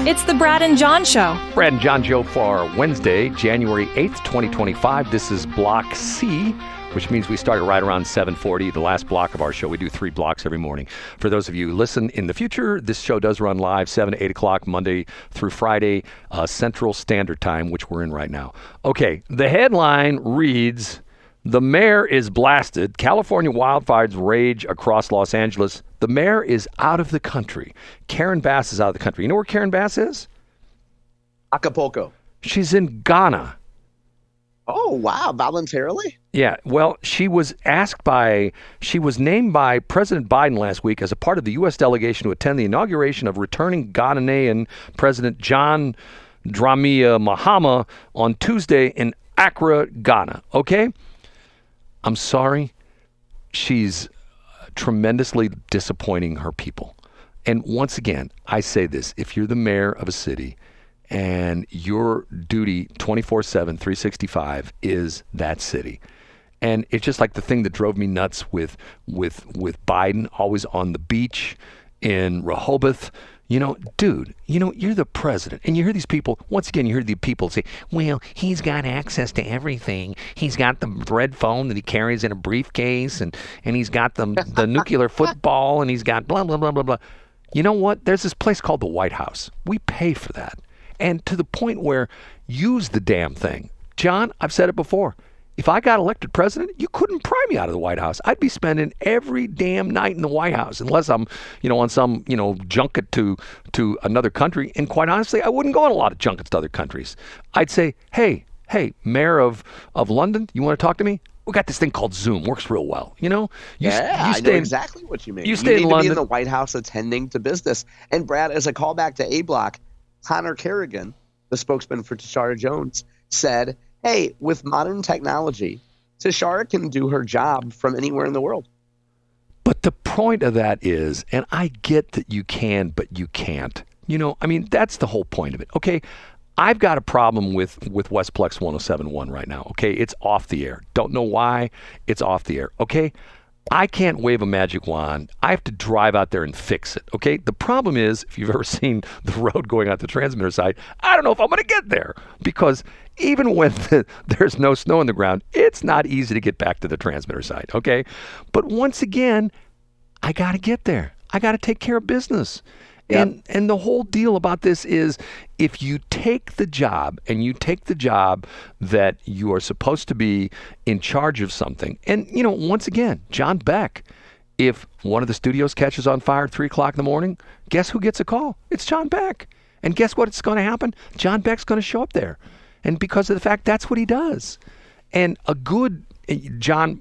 It's the Brad and John Show. Brad and John Show for Wednesday, January 8th, 2025. This is Block C, which means we started right around 7:40, the last block of our show. We do 3 blocks every morning. For those of you who listen in the future, this show does run live 7 to 8 o'clock, Monday through Friday, Central Standard Time, which we're in right now. Okay, the headline reads, "The mayor is blasted. California wildfires rage across Los Angeles. The mayor is out of the country." Karen Bass is out of the country. You know where Karen Bass is? Acapulco. She's in Ghana. Oh, wow. Voluntarily? Yeah. Well, she was named by President Biden last week as a part of the U.S. delegation to attend the inauguration of returning Ghanaian President John Dramani Mahama on Tuesday in Accra, Ghana. Okay? I'm sorry. She's tremendously disappointing her people. And once again, I say this, if you're the mayor of a city and your duty 24/7, 365 is that city. And it's just like the thing that drove me nuts with Biden, always on the beach in Rehoboth. You know, dude, you're the president. And you hear these people, once again, you hear the people say, well, he's got access to everything. He's got the red phone that he carries in a briefcase, and he's got the nuclear football, and he's got blah, blah, blah, blah, blah. You know what? There's this place called the White House. We pay for that. And to the point where, use the damn thing. John, I've said it before. If I got elected president, you couldn't pry me out of the White House. I'd be spending every damn night in the White House, unless I'm, on some, junket to another country. And quite honestly, I wouldn't go on a lot of junkets to other countries. I'd say, hey, Mayor of London, you want to talk to me? We got this thing called Zoom. Works real well. You know I know exactly what you mean. You stay in need London. To be in the White House attending to business. And Brad, as a callback to A Block, Connor Kerrigan, the spokesman for Tashara Jones, said, hey, with modern technology, Tashara can do her job from anywhere in the world. But the point of that is, and I get that you can, but you can't. That's the whole point of it. Okay, I've got a problem with Westplex 107.1 right now. Okay, it's off the air. Don't know why. It's off the air. Okay, I can't wave a magic wand. I have to drive out there and fix it. Okay, the problem is, if you've ever seen the road going out the transmitter side, I don't know if I'm going to get there, because even when there's no snow on the ground, it's not easy to get back to the transmitter side. Okay, but once again, I got to get there. I got to take care of business. Yep. And the whole deal about this is, if you take the job and you take the job that you are supposed to be in charge of something, and once again, John Beck, if one of the studios catches on fire at 3 o'clock in the morning, guess who gets a call? It's John Beck. And guess what? It's going to happen. John Beck's going to show up there. And because of the fact, that's what he does. And a good John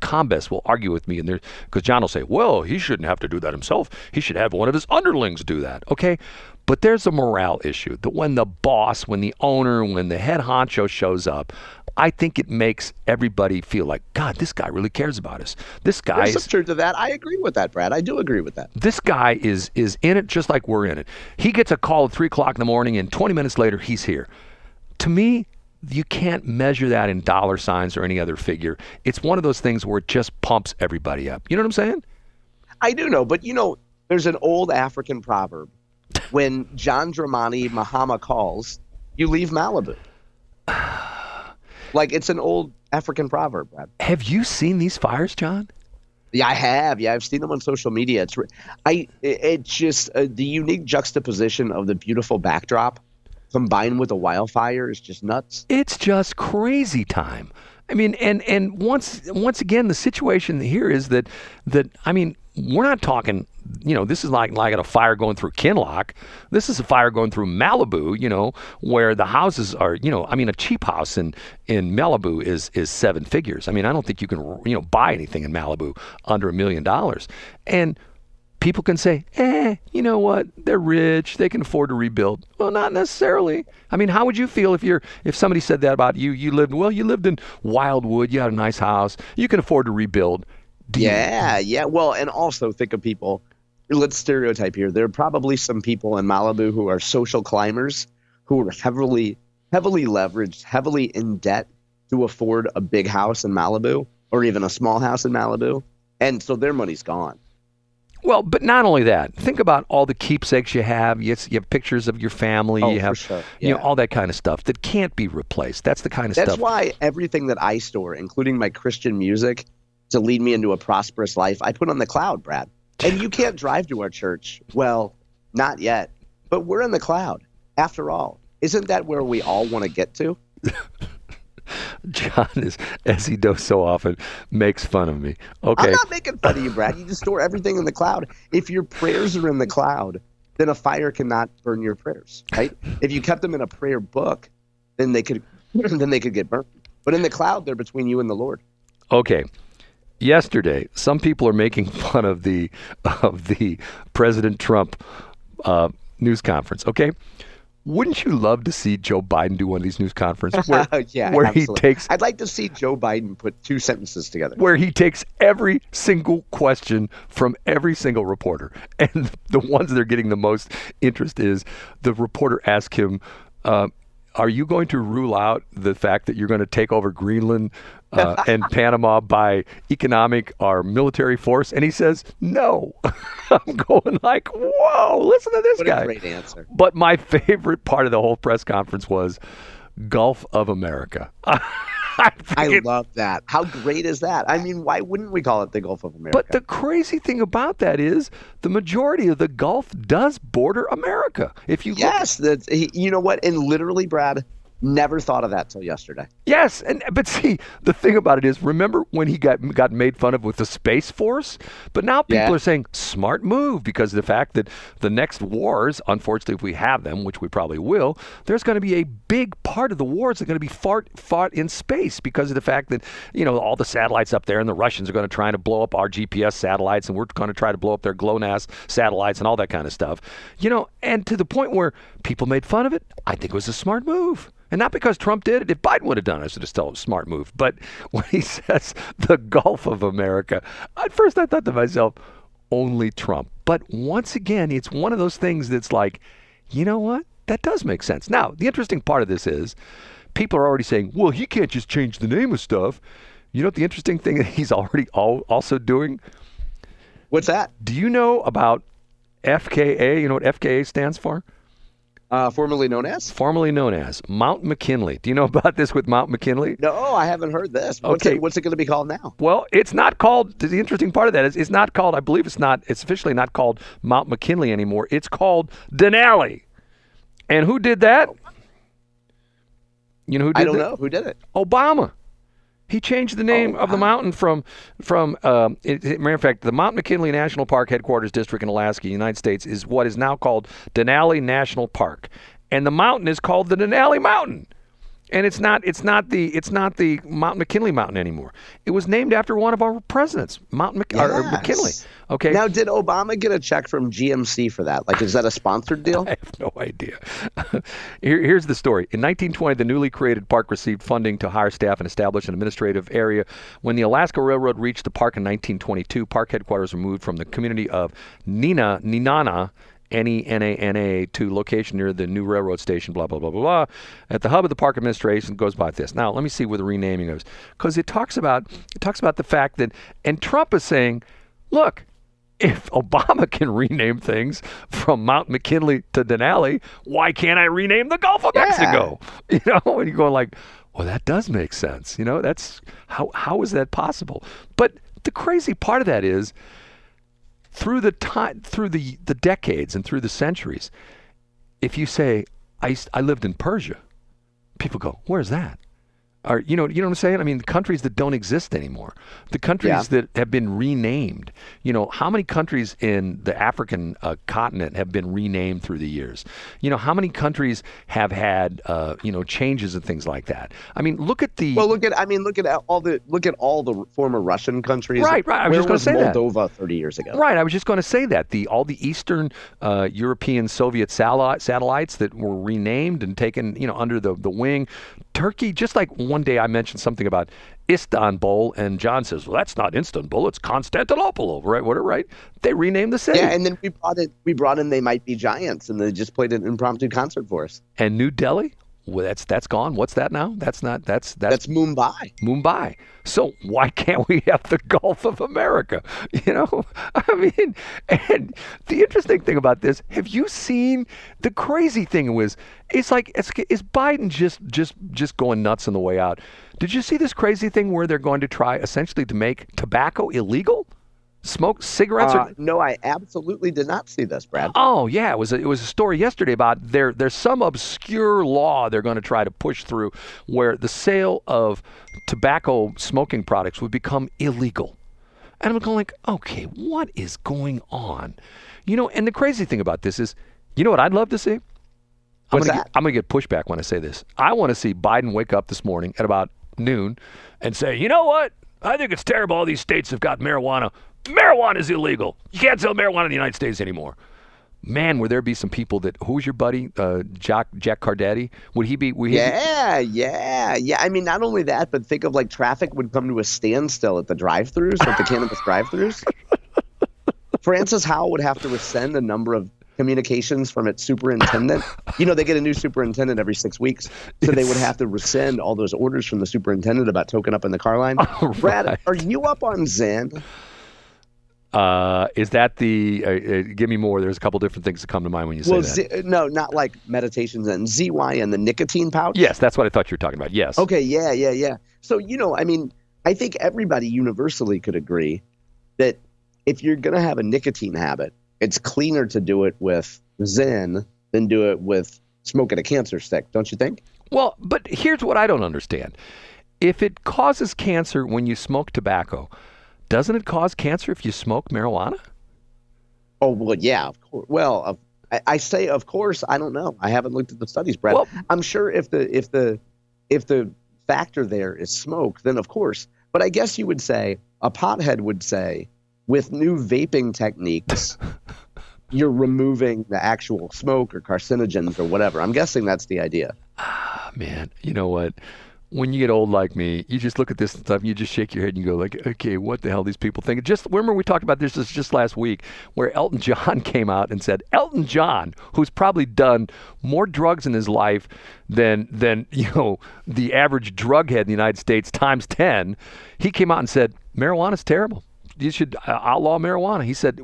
Combes will argue with me, because John will say, well, he shouldn't have to do that himself. He should have one of his underlings do that. Okay, but there's a morale issue that when the boss, when the owner, when the head honcho shows up, I think it makes everybody feel like, God, this guy really cares about us. This guy There's some truth to that. I agree with that, Brad. I do agree with that. This guy is in it just like we're in it. He gets a call at 3 o'clock in the morning, and 20 minutes later, he's here. To me, you can't measure that in dollar signs or any other figure. It's one of those things where it just pumps everybody up. You know what I'm saying? I do know, but there's an old African proverb. When John Dramani Mahama calls, you leave Malibu. Like, it's an old African proverb, Brad. Have you seen these fires, John? Yeah, I have. Yeah, I've seen them on social media. It's just the unique juxtaposition of the beautiful backdrop combined with the wildfire is just nuts. It's just crazy time. I mean, and once again, the situation here is that we're not talking, this is like a fire going through Kinloch. This is a fire going through Malibu, where the houses are, a cheap house in Malibu is 7 figures. I mean, I don't think you can, buy anything in Malibu under $1 million. And people can say, you know what? They're rich. They can afford to rebuild. Well, not necessarily. I mean, how would you feel if somebody said that about you? You lived in Wildwood. You had a nice house. You can afford to rebuild. Yeah. Well, and also think of people. Let's stereotype here. There are probably some people in Malibu who are social climbers who are heavily leveraged, heavily in debt to afford a big house in Malibu or even a small house in Malibu. And so their money's gone. Well, but not only that. Think about all the keepsakes you have. You have pictures of your family. Oh, you have, for sure. you know, Yeah. all that kind of stuff that can't be replaced. That's the kind of That's stuff. why everything that I store, including my Christian music, to lead me into a prosperous life, I put on the cloud, Brad. And you can't drive to our church. Well, not yet. But we're in the cloud. After all, isn't that where we all want to get to? John is, as he does so often, makes fun of me. Okay. I'm not making fun of you, Brad. You just store everything in the cloud. If your prayers are in the cloud, then a fire cannot burn your prayers, right? If you kept them in a prayer book, then they could get burned. But in the cloud, they're between you and the Lord. Okay. Yesterday, some people are making fun of the President Trump news conference. Okay. Wouldn't you love to see Joe Biden do one of these news conferences where, Yeah, where he absolutely. takes I'd like to see Joe Biden put two sentences together. where he takes every single question from every single reporter, and the ones that are getting the most interest is the reporter asks him, "Are you going to rule out the fact that you're going to take over Greenland and Panama by economic or military force?" And he says, "No." I'm going like, "Whoa! Listen to this What guy." a great answer. But my favorite part of the whole press conference was Gulf of America. I love that. How great is that? I mean, why wouldn't we call it the Gulf of America? But the crazy thing about that is the majority of the Gulf does border America. If you look Yes, you know what? And literally, Brad, never thought of that till yesterday. Yes, but see, the thing about it is, remember when he got made fun of with the Space Force? But now people Yeah. are saying, smart move, because of the fact that the next wars, unfortunately, if we have them, which we probably will, there's going to be a big part of the wars that are going to be fought in space because of the fact that, you know, all the satellites up there and the Russians are going to try to blow up our GPS satellites and we're going to try to blow up their GLONASS satellites and all that kind of stuff. You know, and to the point where people made fun of it, I think it was a smart move. And not because Trump did it. If Biden would have done it, it's still a smart move. But when he says the Gulf of America, at first I thought to myself, only Trump. But once again, it's one of those things that's like, you know what? That does make sense. Now, the interesting part of this is people are already saying, well, he can't just change the name of stuff. You know what the interesting thing that he's already also doing? What's that? Do you know about FKA? You know what FKA stands for? Formerly known as? Formerly known as Mount McKinley. Do you know about this with Mount McKinley? No, I haven't heard this. Okay. What's it going to be called now? Well, it's not called, the interesting part of that is it's not called, I believe it's officially not called Mount McKinley anymore. It's called Denali. And who did that? You know who did that? I don't know. Who did it? Obama. He changed the name of the mountain from matter of fact, the Mount McKinley National Park Headquarters District in Alaska, United States, is what is now called Denali National Park. And the mountain is called the Denali Mountain. And it's not the Mount McKinley Mountain anymore. It was named after one of our presidents, or McKinley. Okay. Now, did Obama get a check from GMC for that? Like, is that a sponsored deal? I have no idea. Here's the story. In 1920, the newly created park received funding to hire staff and establish an administrative area. When the Alaska Railroad reached the park in 1922, park headquarters were moved from the community of Nenana, Nenana, to location near the new railroad station, blah, blah, blah, blah, blah. At the hub of the park administration goes by this. Now, let me see where the renaming is. Because it talks about the fact that, and Trump is saying, look, if Obama can rename things from Mount McKinley to Denali, why can't I rename the Gulf of Mexico? You know, and you're going like, well, that does make sense. You know, that's how is that possible? But the crazy part of that is, through the decades and through the centuries, if you say, I lived in Persia, people go, where's that? Or, you know what I'm saying? I mean, the countries that don't exist anymore, the countries that have been renamed. You know, how many countries in the African continent have been renamed through the years? You know, how many countries have had changes and things like that? I mean, look at all the former Russian countries. Right. I was just going to say Moldova that. 30 years ago. Right. I was just going to say that all the Eastern European Soviet satellites that were renamed and taken, under the wing. Turkey, just like one day I mentioned something about Istanbul, and John says, well, that's not Istanbul, it's Constantinople, right? Right? They renamed the city. Yeah, and then we brought in They Might Be Giants, and they just played an impromptu concert for us. And New Delhi? Well, that's gone. What's that now? That's Mumbai. Mumbai. So why can't we have the Gulf of America? I mean, and the interesting thing about this, have you seen the crazy thing is Biden just going nuts on the way out? Did you see this crazy thing where they're going to try essentially to make tobacco illegal? Smoke cigarettes? No, I absolutely did not see this, Brad. Oh yeah, it was a story yesterday about there's some obscure law they're going to try to push through where the sale of tobacco smoking products would become illegal. And I'm going like, okay, what is going on? And the crazy thing about this is, what I'd love to see? I'm going to get pushback when I say this. I want to see Biden wake up this morning at about noon and say, you know what? I think it's terrible all these states have got marijuana. Marijuana is illegal. You can't sell marijuana in the United States anymore. Man, would there be some people that, who's your buddy, Jack Cardetti? Would he be? Yeah. I mean, not only that, but think of traffic would come to a standstill at the drive-thrus, at the cannabis drive-thrus. Francis Howell would have to rescind a number of communications from its superintendent. They get a new superintendent every 6 weeks, so they would have to rescind all those orders from the superintendent about token up in the car line. Right. Brad, are you up on Zen? Is that give me more? There's a couple different things that come to mind when you say that. No, not like meditations and ZY and the nicotine pouch. Yes, that's what I thought you were talking about. Yes. Okay, yeah. So, I mean, I think everybody universally could agree that if you're going to have a nicotine habit, it's cleaner to do it with Zen than do it with smoking a cancer stick, don't you think? Well, but here's what I don't understand. If it causes cancer when you smoke tobacco, doesn't it cause cancer if you smoke marijuana? Oh, well, yeah, of course. Well, I say, of course, I don't know. I haven't looked at the studies, Brad. Well, I'm sure if the factor there is smoke, then of course. But I guess you would say, a pothead would say, with new vaping techniques, you're removing the actual smoke or carcinogens or whatever. I'm guessing that's the idea. Man, you know what? When you get old like me, you just look at this stuff and you just shake your head and you go like, okay, what the hell these people think? Just remember we talked about this just last week where Elton John came out and said, Elton John, who's probably done more drugs in his life than the average drug head in the United States times 10, he came out and said, marijuana's terrible. You should outlaw marijuana. He said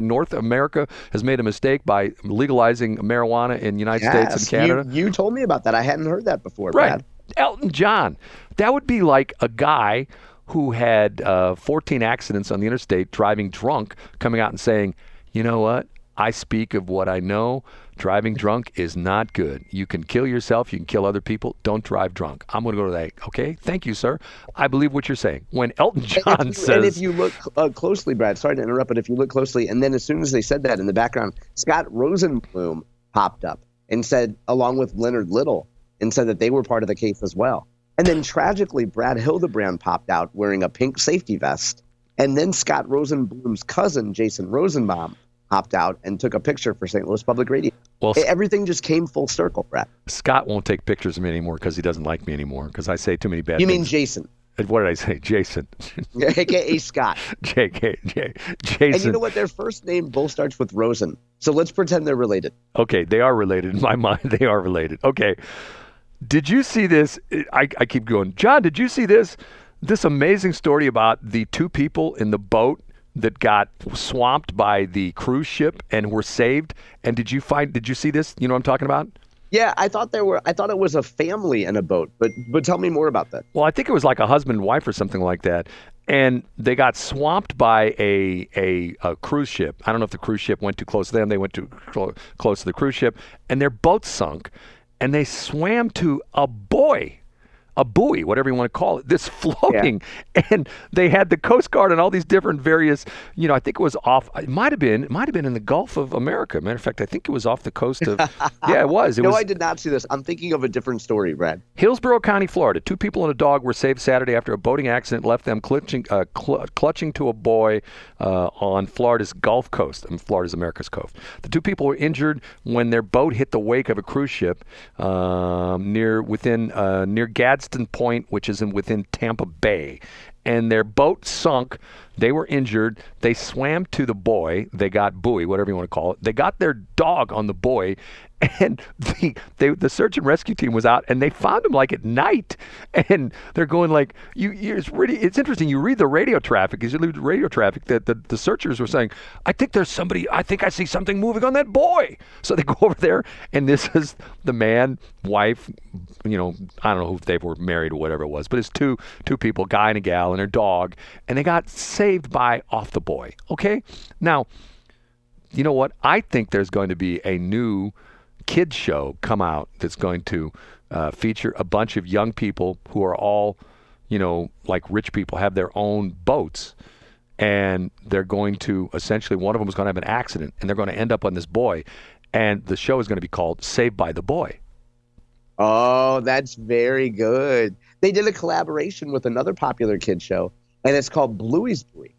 North America has made a mistake by legalizing marijuana in the United States and Canada. You told me about that. I hadn't heard that before, right. Brad. Elton John. That would be like a guy who had 14 accidents on the interstate driving drunk coming out and saying, you know what? I speak of what I know. Driving drunk is not good. You can kill yourself. You can kill other people. Don't drive drunk. I'm going to go to that. Okay? Thank you, sir. I believe what you're saying. When Elton John says... And if you look closely, Brad, sorry to interrupt, but if you look closely, and then as soon as they said that in the background, Scott Rosenblum popped up and said, along with Leonard Little, and said that they were part of the case as well. And then tragically, Brad Hildebrand popped out wearing a pink safety vest. And then Scott Rosenblum's cousin, Jason Rosenbaum, hopped out and took a picture for St. Louis Public Radio. Well, everything just came full circle, Brad. Scott won't take pictures of me anymore because he doesn't like me anymore because I say too many bad things. You mean Jason? What did I say? Jason. AKA Scott. Jason. And you know what? Their first name both starts with Rosen. So let's pretend they're related. Okay, they are related. In my mind, they are related. Okay. Did you see this? I keep going. John, did you see this? This amazing story about the two people in the boat that got swamped by the cruise ship and were saved. And did you see this? You know what I'm talking about? Yeah, I thought it was a family in a boat, but tell me more about that. Well, I think it was like a husband and wife or something like that. And they got swamped by a cruise ship. I don't know if the cruise ship went too close to them. They went too close to the cruise ship, and their boat sunk. And they swam to a buoy, whatever you want to call it, this floating. Yeah. And they had the Coast Guard and all these different various, I think it was off, it might have been in the Gulf of America. Matter of fact, I think it was off the coast of, yeah, it was. I did not see this. I'm thinking of a different story, Brad. Hillsborough County, Florida. 2 people and a dog were saved Saturday after a boating accident left them clutching to a buoy on Florida's Gulf Coast. Florida's America's coast. The 2 people were injured when their boat hit the wake of a cruise ship near Gadsden Point, which is within Tampa Bay. and their boat sunk. They were injured. They swam to the buoy. They got buoy, whatever you want to call it. They got their dog on the buoy, and the search and rescue team was out, and they found him like at night. And they're going like, it's interesting. You read the radio traffic. As you read the radio traffic, that the searchers were saying, I think I see something moving on that buoy. So they go over there, and this is the man, wife, I don't know if they were married or whatever it was, but it's two people, guy and a gal, and their dog, and they got saved by off the buoy. Okay? Now, you know what? I think there's going to be a new kids show come out that's going to feature a bunch of young people who are all, like rich people, have their own boats, and they're going to essentially, one of them is going to have an accident, and they're going to end up on this buoy, and the show is going to be called Saved by the Buoy. Oh, that's very good. They did a collaboration with another popular kid show, and it's called Bluey's Buoy.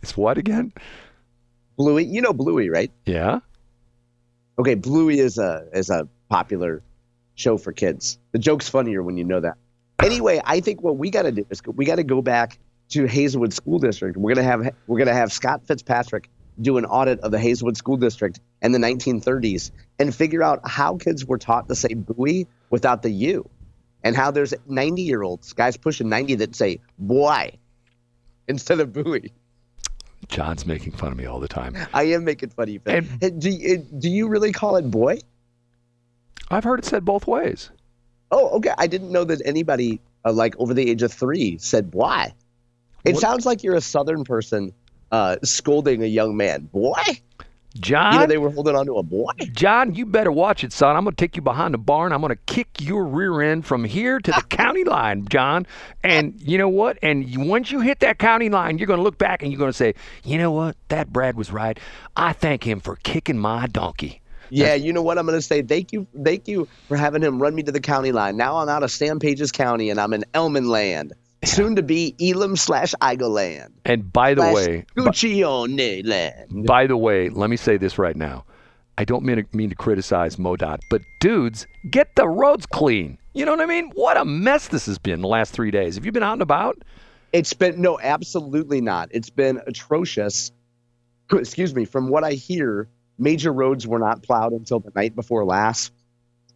It's what again? Bluey. You know Bluey, right? Yeah. Okay, Bluey is a popular show for kids. The joke's funnier when you know that. Anyway, I think what we got to do is we got to go back to Hazelwood School District. We're gonna have Scott Fitzpatrick do an audit of the Hazelwood School District in the 1930s and figure out how kids were taught to say buoy without the U, and how there's 90-year-olds, guys pushing 90, that say boy instead of buoy. John's making fun of me all the time. I am making fun of you. And do you really call it boy? I've heard it said both ways. Oh, okay. I didn't know that anybody like over the age of 3 said boy. It sounds like you're a Southern person scolding a young man. Boy? John? They were holding on to a boy? John, you better watch it, son. I'm going to take you behind the barn. I'm going to kick your rear end from here to the county line, John. And you know what? And once you hit that county line, you're going to look back and you're going to say, you know what? That Brad was right. I thank him for kicking my donkey. Yeah, you know what I'm going to say? Thank you for having him run me to the county line. Now I'm out of Sam Page's County, and I'm in Elman Land. Soon to be Elam/Igo Land. And by the way, Guccione Land. By the way, let me say this right now. I don't mean to criticize MoDOT, but dudes, get the roads clean. You know what I mean? What a mess this has been the last 3 days. Have you been out and about? No, absolutely not. It's been atrocious. Excuse me. From what I hear, major roads were not plowed until the night before last.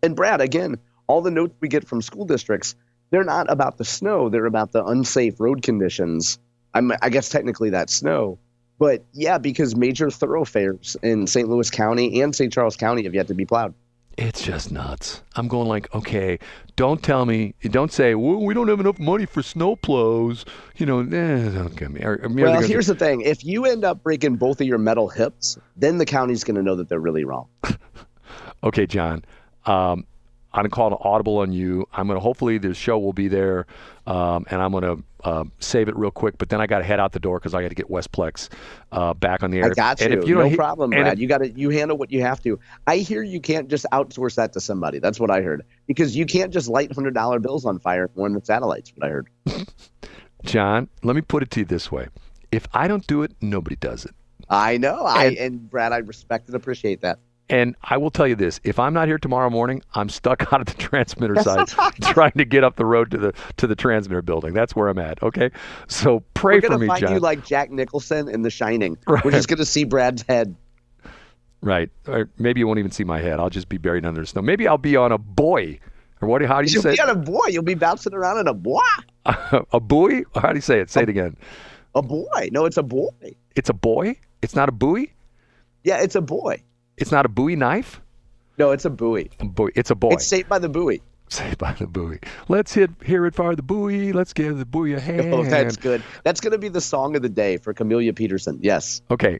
And Brad, again, all the notes we get from school districts, they're not about the snow. They're about the unsafe road conditions. I guess technically that's snow. But yeah, because major thoroughfares in St. Louis County and St. Charles County have yet to be plowed. It's just nuts. I'm going like, okay, don't say, well, we don't have enough money for snow plows. Don't get me. Well, here's the thing. If you end up breaking both of your metal hips, then the county's going to know that they're really wrong. Okay, John. I'm going to call an audible on you. Hopefully the show will be there, and I'm going to save it real quick, but then I got to head out the door because I got to get Westplex back on the air. I got you. No problem, Brad. You handle what you have to. I hear you can't just outsource that to somebody. That's what I heard. Because you can't just light $100 bills on fire and warn the satellites, what I heard. John, let me put it to you this way. If I don't do it, nobody does it. I know. And Brad, I respect and appreciate that. And I will tell you this: if I'm not here tomorrow morning, I'm stuck out at the transmitter site trying to get up the road to the transmitter building. That's where I'm at. Okay, so pray for me, John. We're gonna find you like Jack Nicholson in The Shining. Right. We're just gonna see Brad's head. Right, or maybe you won't even see my head. I'll just be buried under the snow. Maybe I'll be on a buoy, or what? How do you say? You'll be on a buoy. You'll be bouncing around in a buoy. A buoy? Or how do you say it? Say it again. A buoy. No, it's a buoy. It's a buoy. It's not a buoy. Yeah, it's a buoy. It's not a buoy knife? No, it's a buoy. A buoy. It's a buoy. It's Saved by the Buoy. Saved by the Buoy. Let's hear it for the buoy. Let's give the buoy a hand. Oh, that's good. That's going to be the song of the day for Camellia Peterson. Yes. Okay.